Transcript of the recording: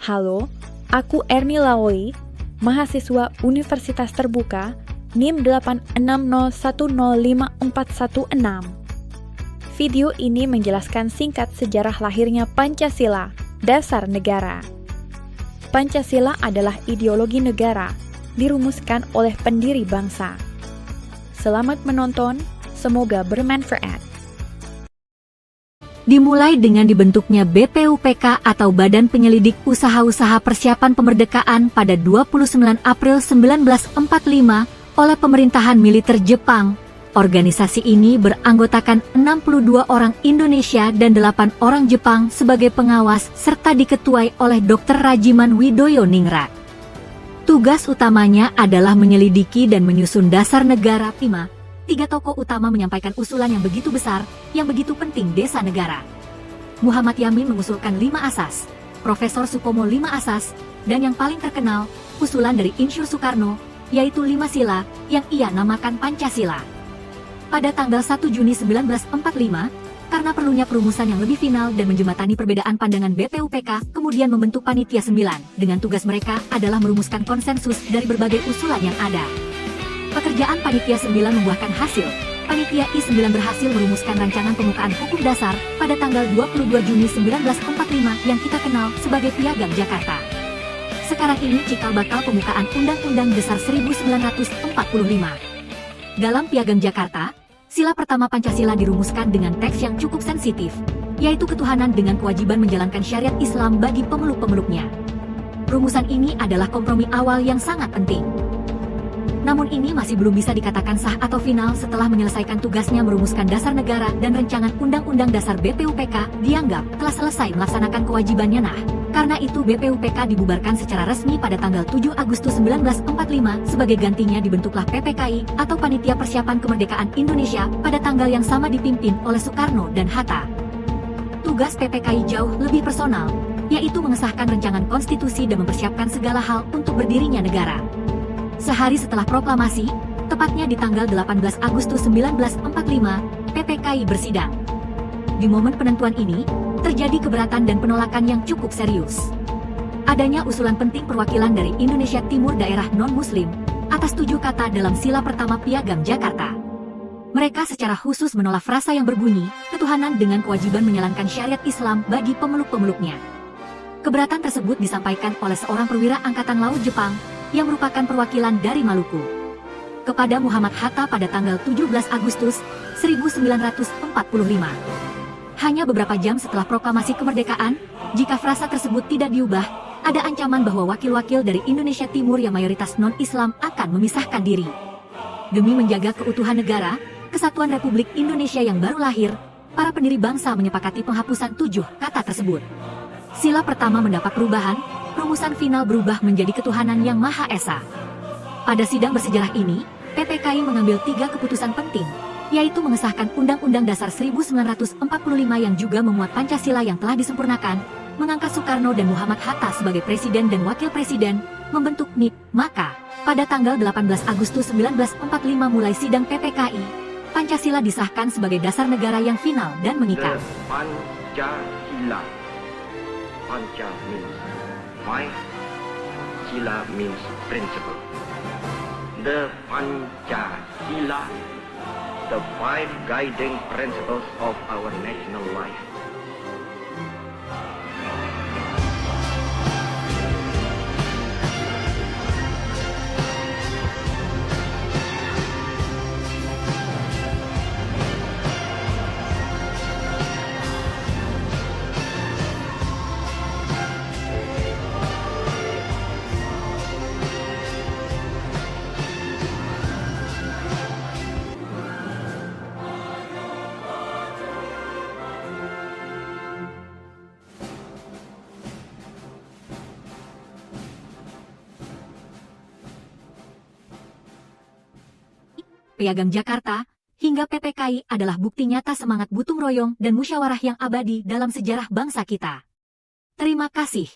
Halo, aku Erni Lawoi, mahasiswa Universitas Terbuka, NIM 8601054116. Video ini menjelaskan singkat sejarah lahirnya Pancasila, dasar negara. Pancasila adalah ideologi negara, dirumuskan oleh pendiri bangsa. Selamat menonton, semoga bermanfaat. Dimulai dengan dibentuknya BPUPK atau Badan Penyelidik Usaha-Usaha Persiapan Pemerdekaan pada 29 April 1945 oleh pemerintahan militer Jepang. Organisasi ini beranggotakan 62 orang Indonesia dan 8 orang Jepang sebagai pengawas serta diketuai oleh Dr. Rajiman Widoyo Ningrat. Tugas utamanya adalah menyelidiki dan menyusun dasar negara. 3 tokoh utama menyampaikan usulan yang begitu besar, yang begitu penting desa negara. Muhammad Yamin mengusulkan 5 asas, Profesor Supomo 5 asas, dan yang paling terkenal, usulan dari Insinyur Soekarno, yaitu 5 sila, yang ia namakan Pancasila. Pada tanggal 1 Juni 1945, karena perlunya perumusan yang lebih final dan menjembatani perbedaan pandangan BPUPK, kemudian membentuk Panitia 9, dengan tugas mereka adalah merumuskan konsensus dari berbagai usulan yang ada. Pekerjaan Panitia 9 membuahkan hasil. Panitia I9 berhasil merumuskan rancangan pembukaan hukum dasar pada tanggal 22 Juni 1945 yang kita kenal sebagai Piagam Jakarta. Sekarang ini cikal bakal pembukaan Undang-Undang Dasar 1945. Dalam Piagam Jakarta, sila pertama Pancasila dirumuskan dengan teks yang cukup sensitif, yaitu ketuhanan dengan kewajiban menjalankan syariat Islam bagi pemeluk-pemeluknya. Rumusan ini adalah kompromi awal yang sangat penting. Namun ini masih belum bisa dikatakan sah atau final setelah menyelesaikan tugasnya merumuskan dasar negara dan rancangan Undang-Undang Dasar BPUPK dianggap telah selesai melaksanakan kewajibannya. Karena itu BPUPK dibubarkan secara resmi pada tanggal 7 Agustus 1945 sebagai gantinya dibentuklah PPKI atau Panitia Persiapan Kemerdekaan Indonesia pada tanggal yang sama dipimpin oleh Soekarno dan Hatta. Tugas PPKI jauh lebih personal, yaitu mengesahkan rancangan konstitusi dan mempersiapkan segala hal untuk berdirinya negara. Sehari setelah proklamasi, tepatnya di tanggal 18 Agustus 1945, PPKI bersidang. Di momen penentuan ini, terjadi keberatan dan penolakan yang cukup serius. Adanya usulan penting perwakilan dari Indonesia Timur daerah non-Muslim, atas 7 kata dalam sila pertama Piagam Jakarta. Mereka secara khusus menolak frasa yang berbunyi, ketuhanan dengan kewajiban menjalankan syariat Islam bagi pemeluk-pemeluknya. Keberatan tersebut disampaikan oleh seorang perwira Angkatan Laut Jepang, yang merupakan perwakilan dari Maluku, kepada Muhammad Hatta pada tanggal 17 Agustus 1945. Hanya beberapa jam setelah proklamasi kemerdekaan, jika frasa tersebut tidak diubah, ada ancaman bahwa wakil-wakil dari Indonesia Timur yang mayoritas non-Islam akan memisahkan diri. Demi menjaga keutuhan negara, Kesatuan Republik Indonesia yang baru lahir, para pendiri bangsa menyepakati penghapusan 7 kata tersebut. Sila pertama mendapat perubahan, rumusan final berubah menjadi ketuhanan yang Maha Esa. Pada sidang bersejarah ini, PPKI mengambil 3 keputusan penting, yaitu mengesahkan Undang-Undang Dasar 1945 yang juga memuat Pancasila yang telah disempurnakan, mengangkat Soekarno dan Muhammad Hatta sebagai presiden dan wakil presiden, membentuk NIP. Maka, pada tanggal 18 Agustus 1945 mulai sidang PPKI, Pancasila disahkan sebagai dasar negara yang final dan mengikat. Pancasila. Panca means five, Sila means principle. The Pancasila, the 5 guiding principles of our national life. Piagam Jakarta, hingga PPKI adalah bukti nyata semangat gotong royong dan musyawarah yang abadi dalam sejarah bangsa kita. Terima kasih.